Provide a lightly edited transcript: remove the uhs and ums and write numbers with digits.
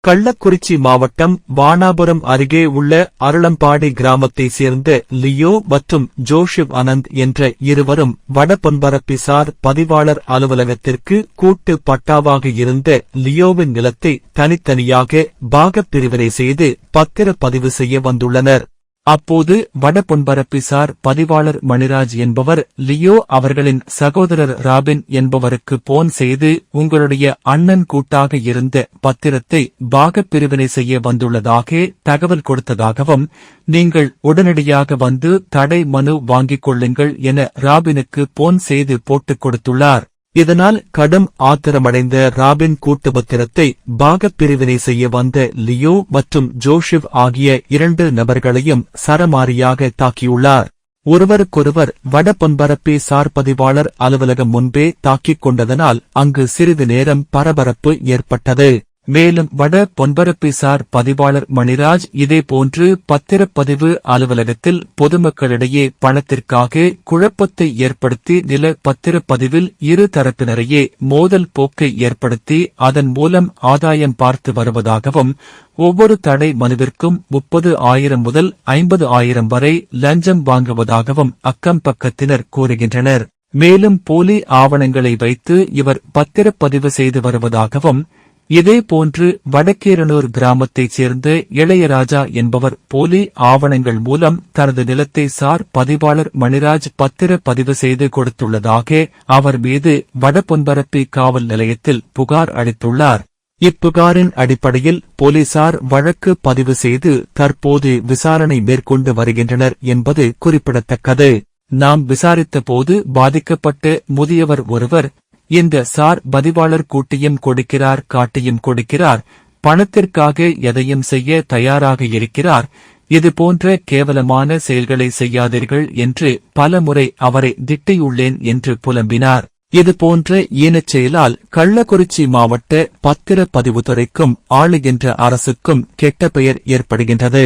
கள்ளக்குறிச்சி மாவட்டம் வானாபுரம் அருகே உள்ள அருளம்பாடி கிராமத்தைச் சேர்ந்த லியோ மற்றும் ஜோஷிப் அனந்த் என்ற இருவரும் வடபொன்பரப்பிசார் பதிவாளர் அலுவலகத்திற்கு கூட்டு பட்டாவாக இருந்த லியோவின் நிலத்தை தனித்தனியாக பாகப் பிரிவினை செய்து பத்திரப்பதிவு செய்ய வந்துள்ளனர். அப்போது வடபொன்பரப்பிசார் பதிவாளர் மணிராஜ் என்பவர் லியோ அவர்களின் சகோதரர் ராபின் என்பவருக்கு போன் செய்து, உங்களுடைய அண்ணன் கூட்டாக இருந்த பத்திரத்தை பாகப் பிரிவினை செய்ய வந்துள்ளதாக தகவல் கொடுத்ததாகவும், நீங்கள் உடனடியாக வந்து தடை மனு வாங்கிக் கொள்ளுங்கள் என ராபினுக்கு போன் செய்து போட்டுக் கொடுத்துள்ளார். இதனால் கடும் ஆத்திரமடைந்த ராபின் கூட்டு பத்திரத்தை பாகப் பிரிவினை செய்ய வந்த லியோ மற்றும் ஜோஷிப் ஆகிய 2 நபர்களையும் சரமாரியாக தாக்கியுள்ளார். ஒருவருக்கொருவர் வடபொன்பரப்பி சார் பதிவாளர் அலுவலகம் முன்பே தாக்கிக் கொண்டதனால் அங்கு சிறிது நேரம் பரபரப்பு ஏற்பட்டது. மேலும் வட பொன்பரப்பிசார் பதிவாளர் மணிராஜ் இதேபோன்று பத்திரப்பதிவு அலுவலகத்தில் பொதுமக்களிடையே பணத்திற்காக குழப்பத்தை ஏற்படுத்தி நில பத்திரப்பதிவில் இரு தரப்பினரையே மோதல் போக்கை ஏற்படுத்தி அதன் மூலம் ஆதாயம் பார்த்து வருவதாகவும், ஒவ்வொரு தடை மனுவிற்கும் 30,000 முதல் 50,000 வரை லஞ்சம் வாங்குவதாகவும் அக்கம் பக்கத்தினர் கூறுகின்றனர். மேலும் போலி ஆவணங்களை வைத்து இவர் பத்திரப்பதிவு செய்து வருவதாகவும், இதேபோன்று வடக்கேரனூர் கிராமத்தைச் சேர்ந்த இளையராஜா என்பவர் போலி ஆவணங்கள் மூலம் தனது நிலத்தை சார் பதிவாளர் மணிராஜ் பத்திர பதிவு செய்து கொடுத்துள்ளதாக அவர் மீது வடபொன்பரப்பி காவல் நிலையத்தில் புகார் அளித்துள்ளார். இப்புகாரின் அடிப்படையில் போலீசார் வழக்கு பதிவு செய்து தற்போது விசாரணை மேற்கொண்டு வருகின்றனர் என்பது குறிப்பிடத்தக்கது. நாம் விசாரித்த போது பாதிக்கப்பட்ட முதியவர் ஒருவர், இந்த சார் பதிவாளர் கூட்டியும் கொடுக்கிறார், காட்டியும் கொடுக்கிறார், பணத்திற்காக எதையும் செய்ய தயாராக இருக்கிறார், இதுபோன்ற கேவலமான செயல்களை செய்யாதீர்கள் என்று பலமுறை அவரை திட்டியுள்ளேன் என்று புலம்பினார். இதுபோன்ற ஈனச் செயலால் கள்ளக்குறிச்சி மாவட்ட பத்திரப்பதிவுத்துறைக்கும் ஆளுகின்ற அரசுக்கும் கெட்ட பெயர் ஏற்படுகின்றது.